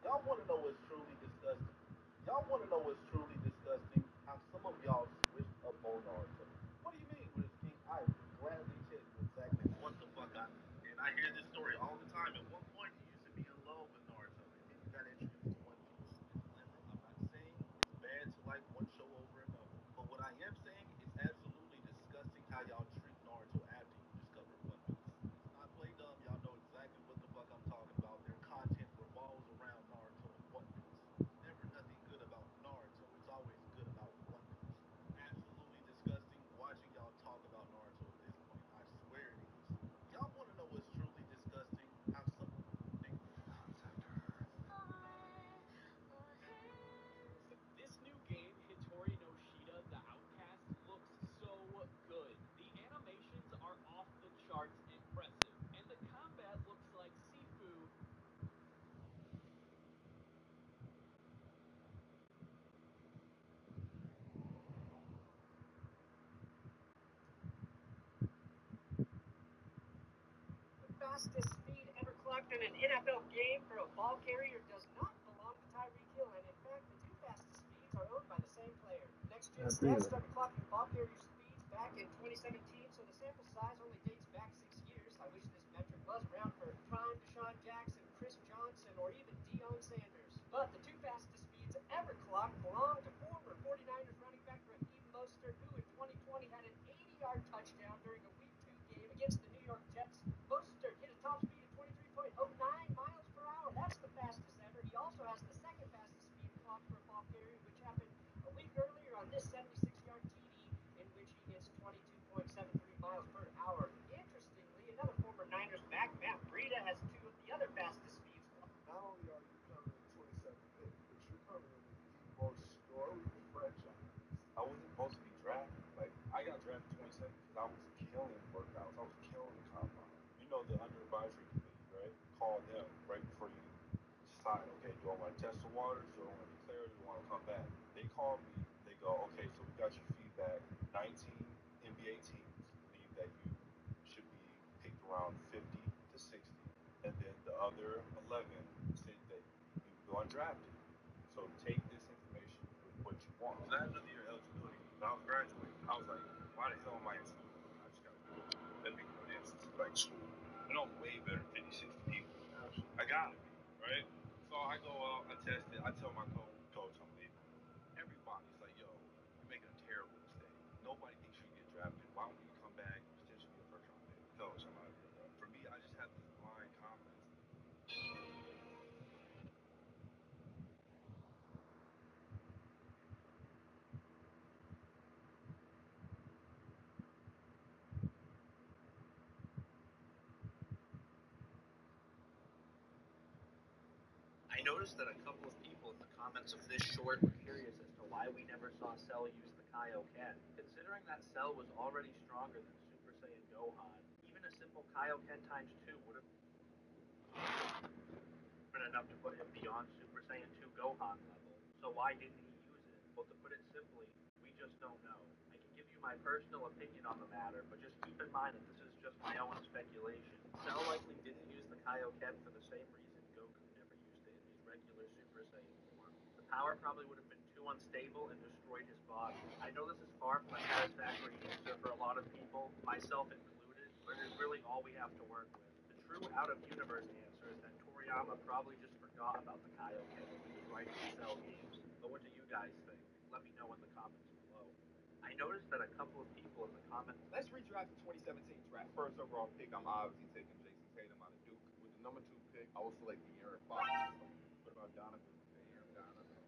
Y'all want to know what's truly disgusting? Y'all want to know what's truly disgusting? How some of y'all switched up on Naruto. What do you mean, Witch King? I gladly tell you exactly what the fuck I mean. And I hear this story all the time. At one point, you used to be in love with Naruto, and then you got introduced to One Piece. Disclaimer, I'm not saying it's bad to like one show over another. But what I am saying is absolutely disgusting how y'all treat Naruto after you discover One Piece. It's not play dumb. Y'all know exactly what the fuck I'm talking about. There fastest speed ever clocked in an NFL game for a ball carrier does not belong to Tyreek Hill, and in fact, the two fastest speeds are owned by the same player. Next gen stats started clocking ball carrier speeds back in 2017, so the sample size only dates back 6 years. I wish this metric was around for prime Deshaun Jackson, Chris Johnson, or even Deion Sanders. But the two fastest speeds ever clocked belong to former 49ers running back Raheem Mostert, who in 2020 had an 80-yard touchdown during a Week 2 game against the New York Jets. Mostert hit a top speed of 23.09 miles per hour. That's the fastest ever. He also has the second fastest speed clock for a ball carrier, which happened a week earlier on this 76-yard TD, in which he hits 22.73 miles per hour. Interestingly, another former Niners back, Matt Breida, has two of the other fastest speeds. Not only are you coming in 27th pick, but you're coming in the most storied franchise. I wasn't supposed to be drafted. Like, I got drafted 27th because I was killing workouts. I was killing the combine. You know the under advisory committee, right? Call them right before you decide, okay, do I want to test the waters? Do I want to declare it? Do I want to come back? They call me. They go, okay, so we got your feedback. 19 NBA teams believe that you should be picked around 50 to 60. And then the other 11 said that you would go undrafted. So take this information with what you want. Because I had another year eligibility. When I was graduating, I was like, why the hell am I in school? I just got to do it. Let me go to like school. I know I'm way better than 50, 60 people. I got it, right? So I go out, I test it. I tell my coach I'm leaving. Everybody's like, yo, you're making a terrible mistake. Nobody thinks you get drafted. Why don't you come back, potentially be a first round pick? Coach, I'm out of here. For me, I just have this blind confidence. I noticed that a couple of people in the comments of this short were curious as to why we never saw Cell use the Kaioken. Considering that Cell was already stronger than Super Saiyan Gohan, even a simple Kaioken times 2 would have been enough to put him beyond Super Saiyan 2 Gohan level. So why didn't he use it? Well, to put it simply, we just don't know. I can give you my personal opinion on the matter, but just keep in mind that this is just my own speculation. Cell likely didn't use the Kaioken for the same reason Goku never used it in his regular Super Saiyan form. The power probably would have been too unstable and destroyed his body. I know this is far from a satisfactory answer for a lot of people, myself included, but it is really all we have to work with. The true out-of-universe answer is that Toriyama probably just forgot about the Kaioken when he was writing the Cell games. But what do you guys think? Let me know in the comments below. I noticed that a couple of people in the comments... Let's redraft the 2017 draft. First overall pick, I'm obviously taking Jason Tatum out of Duke. With the number 2 pick, I will select the Aaron Fox. What about Donovan? Aaron Donovan.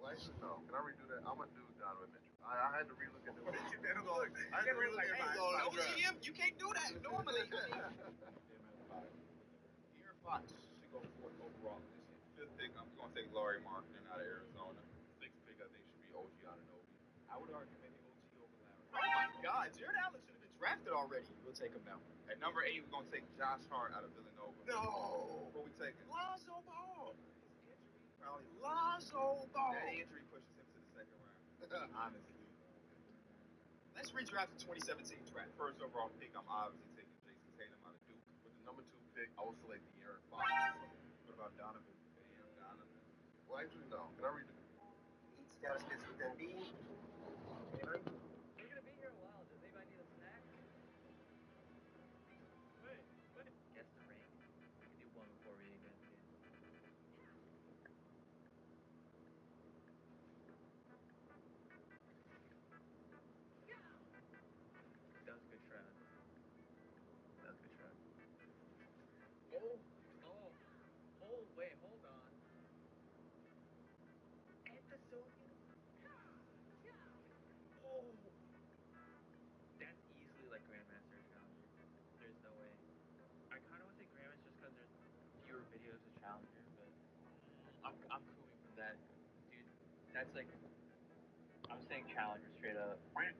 Well, actually, no. Can I redo that? I'm going to do Donovan Mitchell. I had to relook at the I had to relook at the GM, you can't do that normally. Aaron Fox should go 4th overall this year. 5th pick, I'm going to take Laurie Marketing out of Arizona. 6th pick, I think, should be OG Anunoby. I would argue maybe OG over Larry. Oh my God, Jared Allen should have been drafted already. We'll take him now. At number 8, we're going to take Josh Hart out of Villanova. No. What we taking? Lonzo Ball. His injury probably. Lonzo Ball. That injury pushes him to the 2nd round. Honestly. Let's redraft the 2017 draft. First overall pick, I'm obviously taking Jason Tatum out of Duke. With the number 2 pick, I will select the Aaron Fox. What about Donovan? Aaron Donovan. Well, actually, no. Can I read the... Eat status bits with MB. We're gonna be here a while. Does anybody need a snack? Wait. Guess the ring? We can do one before we even begin. That was a good try. Oh, wait, hold on. Episodian? Oh! That's easily like Grandmaster Challenger. There's no way. I kind of want to say Grandmaster just because there's fewer videos of Challenger, but I'm proving from that. Dude, that's like, I'm saying Challenger straight up. What?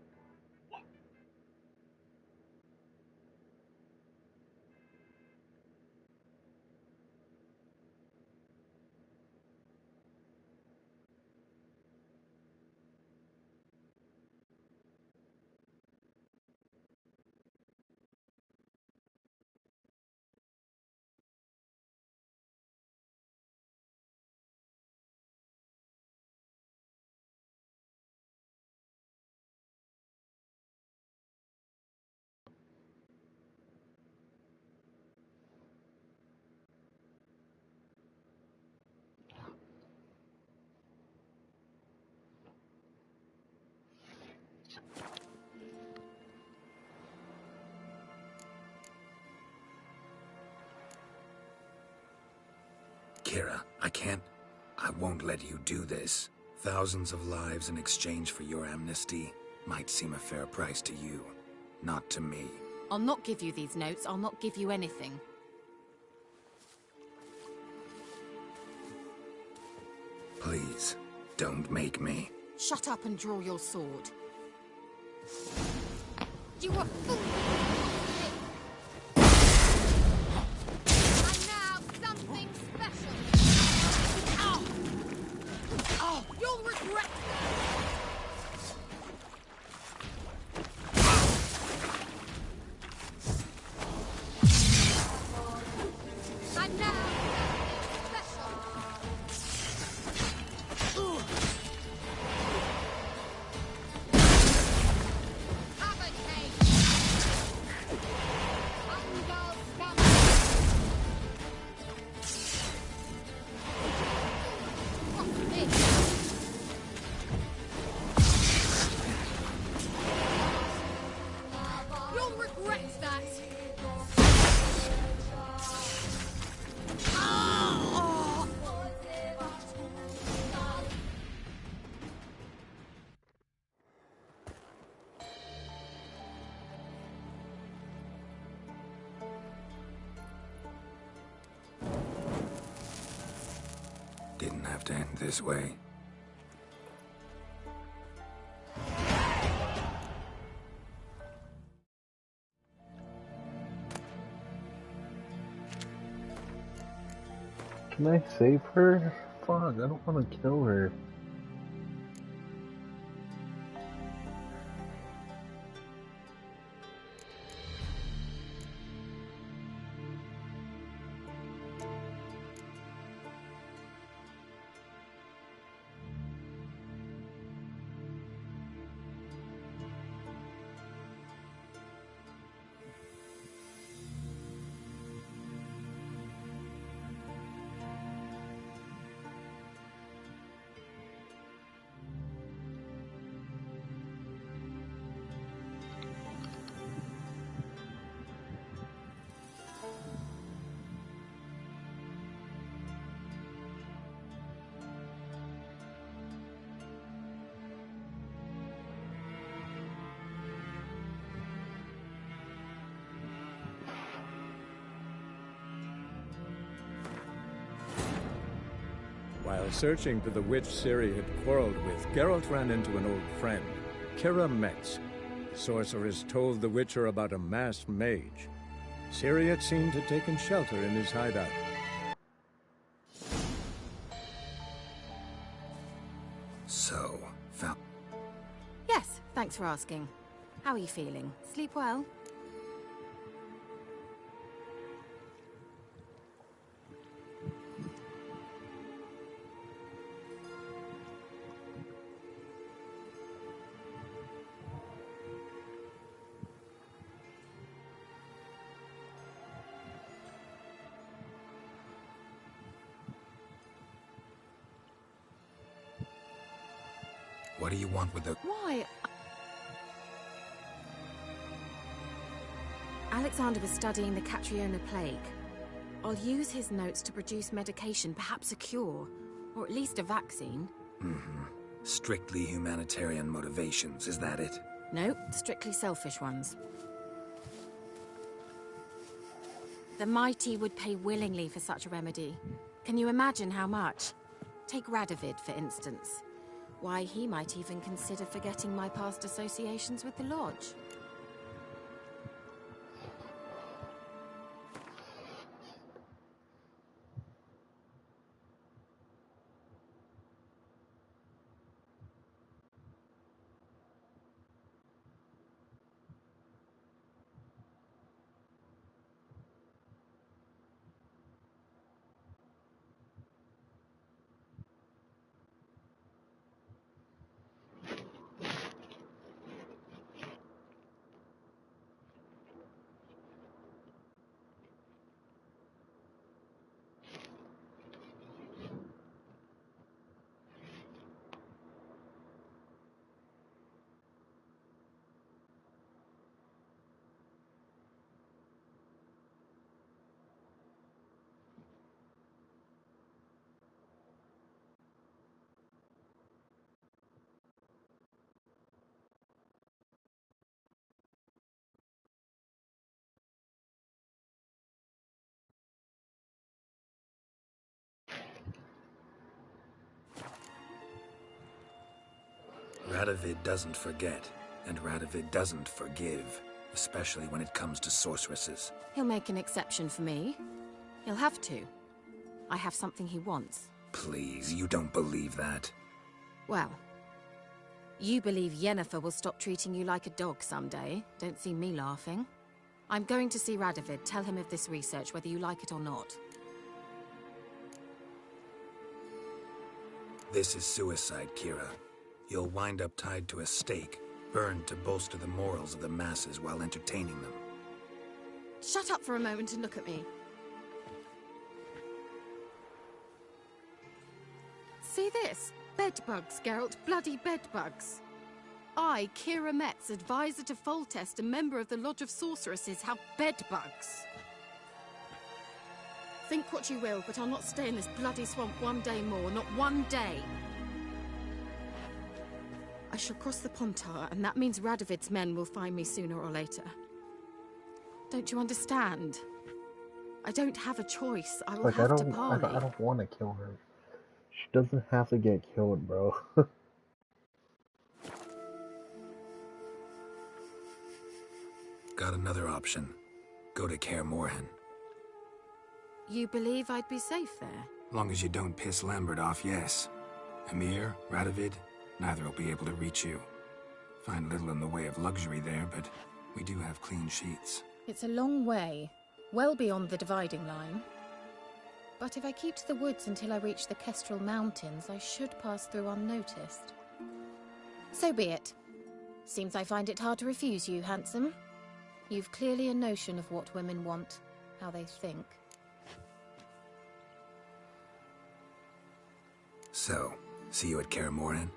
I won't let you do this. Thousands of lives in exchange for your amnesty might seem a fair price to you, not to me. I'll not give you these notes. I'll not give you anything. Please, don't make me. Shut up and draw your sword. You were fool! And now, something special. Oh! Oh, you'll regret that! And now, you'll regret that! Oh! Didn't have to end this way. Can I save her? Fuck, I don't want to kill her. While searching for the witch Ciri had quarreled with, Geralt ran into an old friend, Kira Metz. The sorceress told the Witcher about a masked mage. Ciri had seemed to have taken shelter in his hideout. So, Yes, thanks for asking. How are you feeling? Sleep well? what do you want with the... Why? Alexander was studying the Catriona plague. I'll use his notes to produce medication, perhaps a cure, or at least a vaccine. Mm-hmm. Strictly humanitarian motivations, is that it? No, strictly selfish ones. The mighty would pay willingly for such a remedy. Can you imagine how much? Take Radovid, for instance. Why, he might even consider forgetting my past associations with the Lodge. Radovid doesn't forget, and Radovid doesn't forgive, especially when it comes to sorceresses. He'll make an exception for me. He'll have to. I have something he wants. Please, you don't believe that. Well, you believe Yennefer will stop treating you like a dog someday. Don't see me laughing. I'm going to see Radovid, tell him of this research, whether you like it or not. This is suicide, Kira. You'll wind up tied to a stake, burned to bolster the morals of the masses while entertaining them. Shut up for a moment and look at me. See this? Bedbugs, Geralt. Bloody bedbugs. I, Kira Metz, advisor to Foltest and member of the Lodge of Sorceresses, have bedbugs. Think what you will, but I'll not stay in this bloody swamp one day more. Not one day. I shall cross the Pontar, and that means Radovid's men will find me sooner or later. Don't you understand? I don't have a choice. I will Like, have I to don't parley. want to kill her. She doesn't have to get killed, bro. Got another option. Go to Kaer Morhen. You believe I'd be safe there? Long as you don't piss Lambert off, yes. Emir, Radovid, neither will be able to reach you. Find little in the way of luxury there, but we do have clean sheets. It's a long way, well beyond the dividing line. But if I keep to the woods until I reach the Kestrel Mountains, I should pass through unnoticed. So be it. Seems I find it hard to refuse you, handsome. You've clearly a notion of what women want, how they think. So, see you at Kaer Morhen?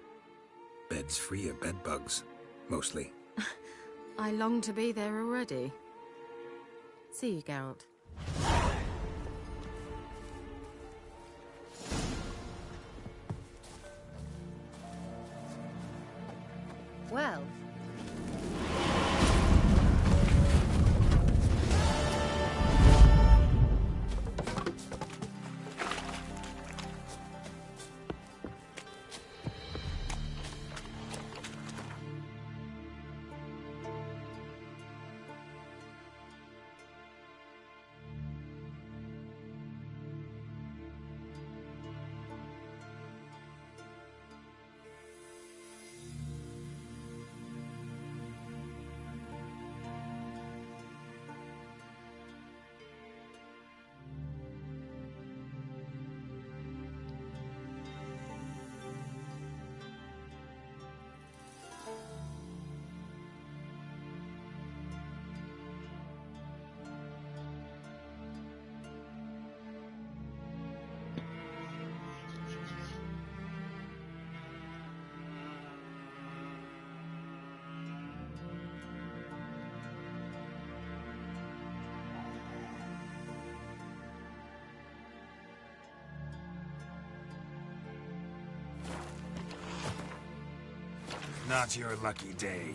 Beds free of bedbugs, mostly. I long to be there already. See you, Geralt. Well, Not your lucky day.